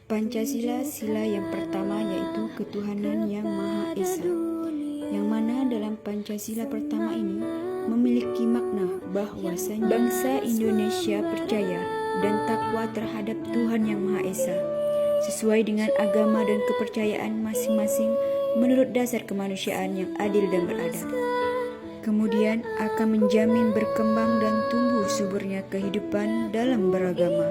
Pancasila sila yang pertama yaitu ketuhanan yang Maha Esa, yang mana dalam Pancasila pertama ini memiliki makna bahwasanya bangsa Indonesia percaya dan takwa terhadap Tuhan yang Maha Esa, sesuai dengan agama dan kepercayaan masing-masing menurut dasar kemanusiaan yang adil dan beradab. Kemudian akan menjamin berkembang dan tumbuh suburnya kehidupan dalam beragama,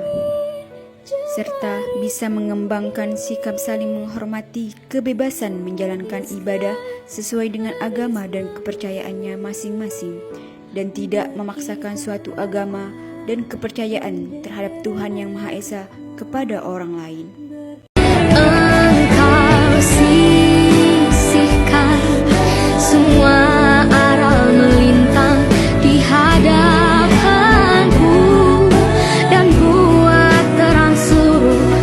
serta bisa mengembangkan sikap saling menghormati kebebasan menjalankan ibadah sesuai dengan agama dan kepercayaannya masing-masing, dan tidak memaksakan suatu agama dan kepercayaan terhadap Tuhan yang Maha Esa kepada orang lain. Engkau sisihkan semua aral melintang di hadapanku dan buat terang seluruh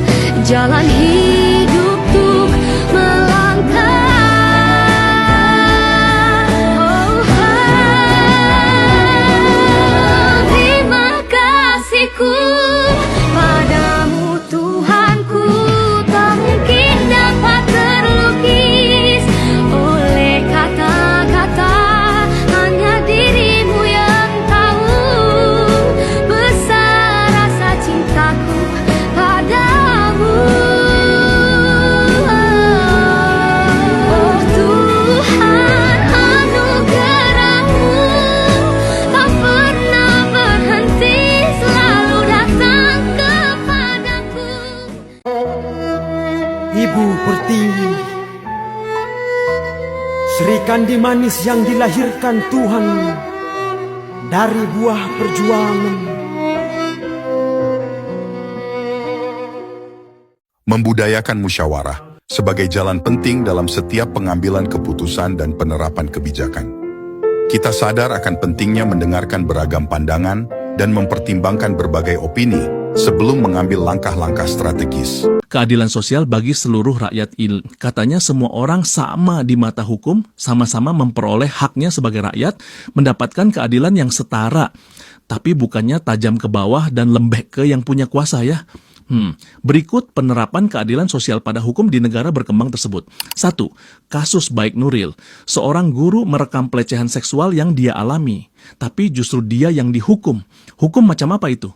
jalan hidupku melangkah. Terima kasihku padamu Tuhanku, tak mungkin dapat terlukis oleh kata-kata. Hanya dirimu yang tahu besar rasa cintaku padamu. Oh Tuhan, anugerahmu tak pernah berhenti, selalu datang kepadaku. Ibu Pertiwi, Sri Kandi manis yang dilahirkan Tuhan dari buah perjuangan. Membudayakan musyawarah sebagai jalan penting dalam setiap pengambilan keputusan dan penerapan kebijakan. Kita sadar akan pentingnya mendengarkan beragam pandangan dan mempertimbangkan berbagai opini sebelum mengambil langkah-langkah strategis. Keadilan sosial bagi seluruh rakyat katanya semua orang sama di mata hukum, sama-sama memperoleh haknya sebagai rakyat, mendapatkan keadilan yang setara. Tapi bukannya tajam ke bawah dan lembek ke yang punya kuasa ya. Berikut penerapan keadilan sosial pada hukum di negara berkembang tersebut. 1. Kasus Baik Nuril. Seorang guru merekam pelecehan seksual yang dia alami, tapi justru dia yang dihukum. Hukum macam apa itu?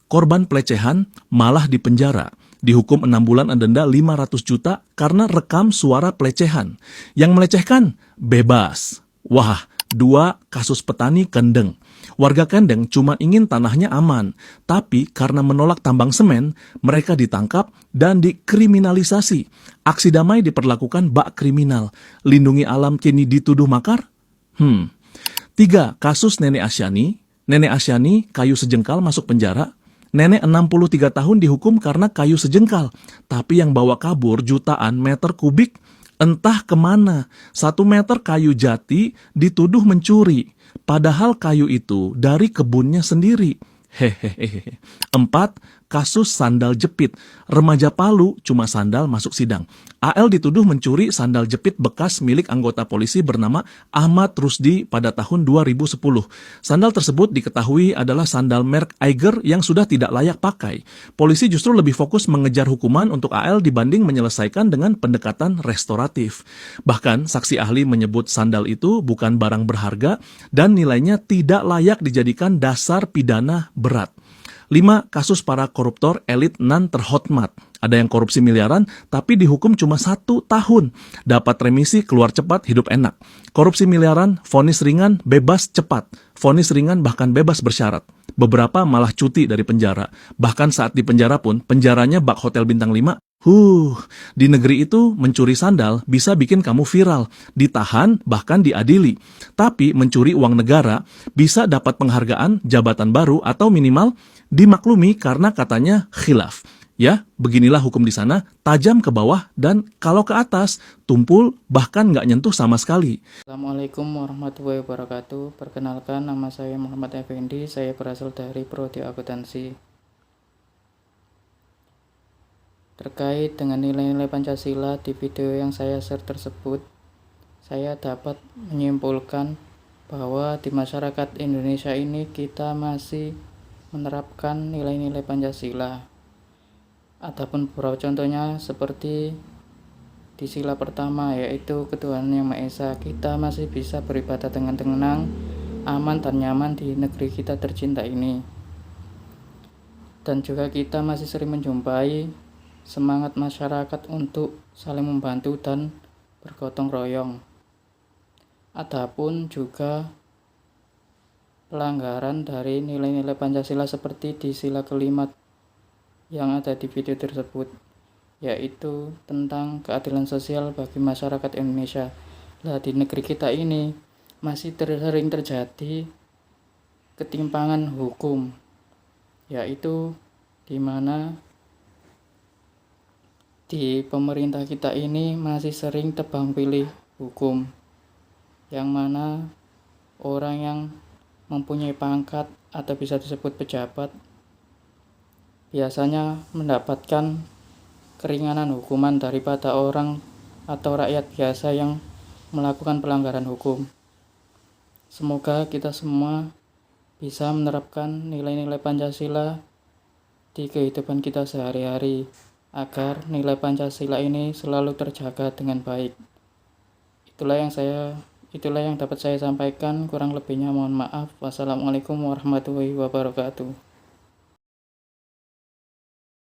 Korban pelecehan malah dipenjara. Dihukum 6 bulan dan denda 500 juta karena rekam suara pelecehan. Yang melecehkan bebas. Wah, 2 kasus petani Kendeng. Warga Kendeng cuma ingin tanahnya aman, tapi karena menolak tambang semen, mereka ditangkap dan dikriminalisasi. Aksi damai diperlakukan bak kriminal. Lindungi alam kini dituduh makar? 3 kasus Nenek Asyani. Nenek Asyani kayu sejengkal masuk penjara. Nenek 63 tahun dihukum karena kayu sejengkal, tapi yang bawa kabur jutaan meter kubik entah kemana. 1 meter kayu jati dituduh mencuri, padahal kayu itu dari kebunnya sendiri. Hehehe. 4 kasus sandal jepit. Remaja Palu cuma sandal masuk sidang. AL dituduh mencuri sandal jepit bekas milik anggota polisi bernama Ahmad Rusdi pada tahun 2010. Sandal tersebut diketahui adalah sandal merek Eiger yang sudah tidak layak pakai. Polisi justru lebih fokus mengejar hukuman untuk AL dibanding menyelesaikan dengan pendekatan restoratif. Bahkan saksi ahli menyebut sandal itu bukan barang berharga dan nilainya tidak layak dijadikan dasar pidana berat. 5 kasus para koruptor elit nan terhormat. Ada yang korupsi miliaran, tapi dihukum cuma 1 tahun. Dapat remisi, keluar cepat, hidup enak. Korupsi miliaran, vonis ringan, bebas cepat. Vonis ringan bahkan bebas bersyarat. Beberapa malah cuti dari penjara. Bahkan saat di penjara pun, penjaranya bak hotel bintang 5. Di negeri itu mencuri sandal bisa bikin kamu viral, ditahan, bahkan diadili. Tapi mencuri uang negara bisa dapat penghargaan, jabatan baru, atau minimal dimaklumi karena katanya khilaf. Ya, beginilah hukum di sana, tajam ke bawah dan kalau ke atas, tumpul bahkan nggak nyentuh sama sekali. Assalamualaikum warahmatullahi wabarakatuh. Perkenalkan, nama saya Muhammad Effendi, saya berasal dari Prodi Akuntansi. Terkait dengan nilai-nilai Pancasila di video yang saya share tersebut, saya dapat menyimpulkan bahwa di masyarakat Indonesia ini kita masih menerapkan nilai-nilai Pancasila. Adapun beberapa contohnya seperti di sila pertama, yaitu ketuhanan yang Maha Esa, kita masih bisa beribadah dengan tenang, aman dan nyaman di negeri kita tercinta ini. Dan juga kita masih sering menjumpai semangat masyarakat untuk saling membantu dan bergotong royong. Adapun juga pelanggaran dari nilai-nilai Pancasila seperti di sila kelima yang ada di video tersebut, yaitu tentang keadilan sosial bagi masyarakat Indonesia. Nah, di negeri kita ini masih sering terjadi ketimpangan hukum, yaitu di mana di pemerintah kita ini masih sering tebang pilih hukum, yang mana orang yang mempunyai pangkat atau bisa disebut pejabat biasanya mendapatkan keringanan hukuman daripada orang atau rakyat biasa yang melakukan pelanggaran hukum. Semoga kita semua bisa menerapkan nilai-nilai Pancasila di kehidupan kita sehari-hari agar nilai Pancasila ini selalu terjaga dengan baik. Itulah yang dapat saya sampaikan, kurang lebihnya mohon maaf. Wassalamualaikum warahmatullahi wabarakatuh.